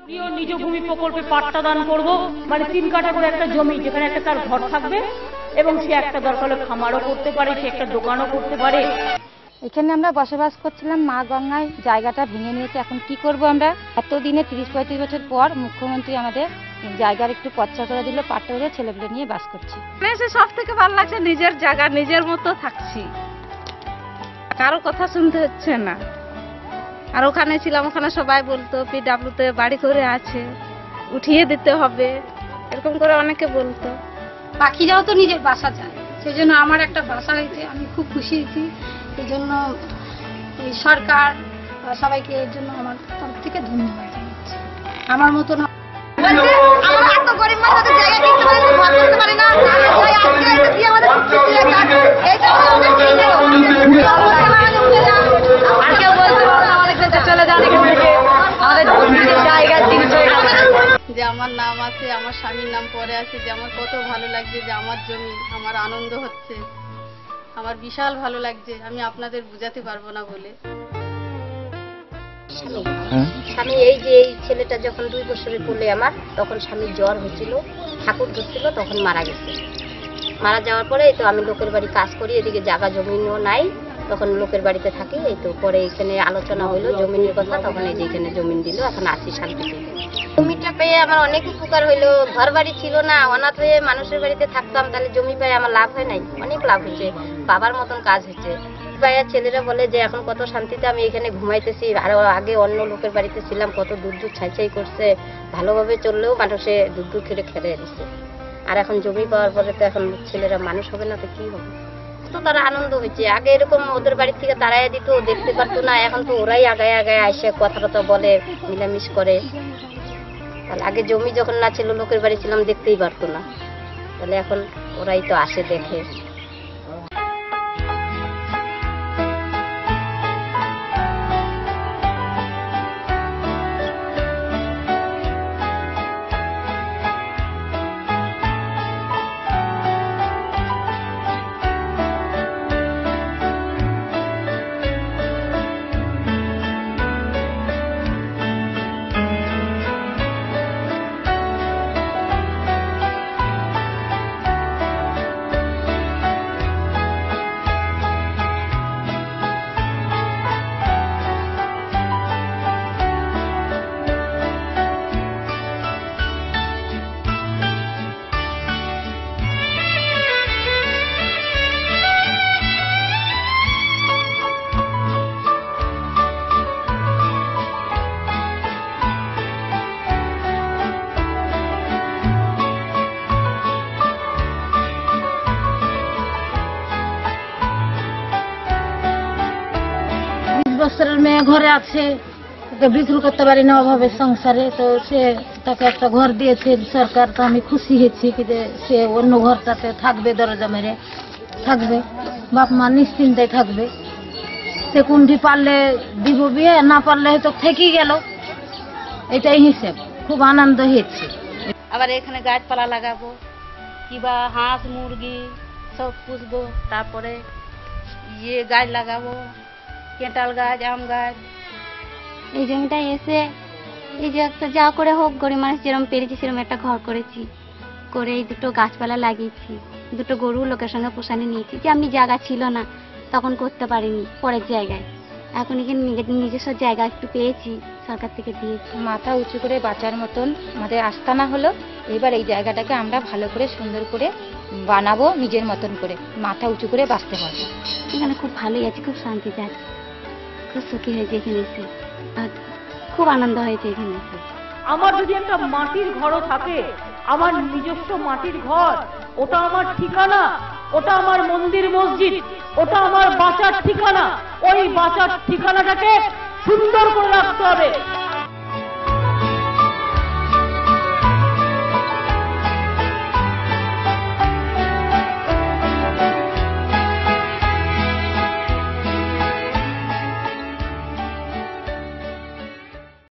প্রিয় নিজ ভূমি প্রকল্পে পাট্টা দান করব, মানে 3 কাঠা করে একটা জমি, যেখানে একটা তার ঘর থাকবে এবং সে একটা দরকার হলে খামারও করতে পারে, সে একটা দোকানও করতে পারে। এখানে আমরা বসবাস করছিলাম, মা গঙ্গায় জায়গাটা ভেঙে নিয়েছে। এখন কি করব আমরা? এতদিনে 30-35 বছর পর মুখ্যমন্ত্রী আমাদের জায়গার একটু পচ্চা করে দিল, পাট্টা করে ছেলেপেলে নিয়ে বাস করছি। সব থেকে ভালো লাগছে নিজের জায়গা, নিজের মতো থাকছি, কারো কথা শুনতে হচ্ছে না। আর ওখানে ছিলাম, ওখানে সবাই বলতো পিডব্লিউতে বাড়ি করে আছে, উঠিয়ে দিতে হবে, এরকম করে অনেকে বলতো। পাখিরাও তো নিজের বাসা চায়, সেই জন্য আমার একটা বাসা হয়েছে, আমি খুব খুশি হয়েছি। এই জন্য এই সরকার সবাইকে এর জন্য আমার তরফ থেকে ধন্যবাদ জানাচ্ছি। আমার মতন যে আমার নাম আছে, আমার স্বামীর নাম পরে আছে, যে আমার কত ভালো লাগছে, যে আমার জমি, আমার আনন্দ হচ্ছে, আমার বিশাল ভালো লাগছে, আমি আপনাদের বুঝাতে পারবো না বলে। স্বামী এই যে এই ছেলেটা যখন 2 বছরের কোলে আমার, তখন স্বামীর জ্বর হয়েছিল, ঠাকুর ধরছিল, তখন মারা গেছে। মারা যাওয়ার পরে এই তো আমি লোকের বাড়ি কাজ করি, এদিকে জায়গা জমিও নাই, তখন লোকের বাড়িতে থাকি। এই তো পরে এখানে আলোচনা হইলো জমিনের কথা, তখন এই যে এখানে জমিন দিল, এখন আসি শান্তিতে। জমিটা পেয়ে আমার অনেক উপকার হইলো। ঘর বাড়ি ছিল না, অনাথ হয়ে মানুষের বাড়িতে থাকতাম, তাহলে জমি পেয়ে আমার লাভ হয় নাই, অনেক লাভ হয়েছে, বাবার মতন কাজ হয়েছে। বাইরের ছেলেরা বলে যে এখন কত শান্তিতে আমি এখানে ঘুমাইতেছি, আর আগে অন্য লোকের বাড়িতে ছিলাম, কত দূর দূর ছাই করছে, ভালোভাবে চললেও মানুষে দূর খেলে খেলে দিচ্ছে। আর এখন জমি পাওয়ার পরে তো এখন ছেলেরা মানুষ হবে না, তো কি হবে? তো তারা আনন্দ হয়েছে। আগে এরকম ওদের বাড়ি থেকে তারাই দিত, দেখতে পারতো না, এখন তো ওরাই আগায় আগায় আসে, কথা টথা বলে, মিলামিশ করে। তাহলে আগে জমি যখন না ছিল, লোকের বাড়ি ছিলাম, দেখতেই পারতো না, তাহলে এখন ওরাই তো আসে, দেখে। বছরের মেয়ে ঘরে আছে, ওকে বিক্রি করতে পারি না অভাবের সংসারে, তো সে তাকে একটা ঘর দিয়েছে সরকার। তো আমি খুশি হয়েছি যে সে অন্য ঘরটাতে থাকবে, দরজা মেরে থাকবে, বাপ মা নিশ্চিন্তায় থাকবে। সে কোনটি পারলে দিব বিয়ে, না পারলে হয়তো থেকেই গেল, এটাই হিসেব। খুব আনন্দ হয়েছে। আবার এখানে গাছপালা লাগাবো, কিবা হাঁস মুরগি সব পুষবো, তারপরে গাছ লাগাবো, কেঁটাল গাছ, আম গাছ। এই জমিটা এসে এই যে একটা যা করে হোক গরিব মানুষ যেরকম পেরেছি সেরকম একটা ঘর করেছি, করে এই 2টো গাছপালা লাগিয়েছি, 2টো গরু লোকের সঙ্গে পোষানে নিয়েছি, যে আমি জায়গা ছিল না তখন করতে পারিনি, পরের জায়গায়। এখন এখানে নিজস্ব জায়গা একটু পেয়েছি, সরকার থেকে দিয়েছি। মাথা উঁচু করে বাঁচার মতন আমাদের আস্তানা হলো। এবার এই জায়গাটাকে আমরা ভালো করে সুন্দর করে বানাবো, নিজের মতন করে মাথা উঁচু করে বাঁচতে পারবো। এখানে খুব ভালোই আছে, খুব শান্তিতে আছে, খুব সুখী হয়েছে এখানে এসে, আর খুব আনন্দ হয়েছে এখানে এসে। আমার যদি একটা মাটির ঘরও থাকে, আমার নিজস্ব মাটির ঘর, ওটা আমার ঠিকানা, ওটা আমার মন্দির মসজিদ, ওটা আমার বাঁচার ঠিকানা। ওই বাঁচার ঠিকানাটাকে সুন্দর করে রাখতে হবে।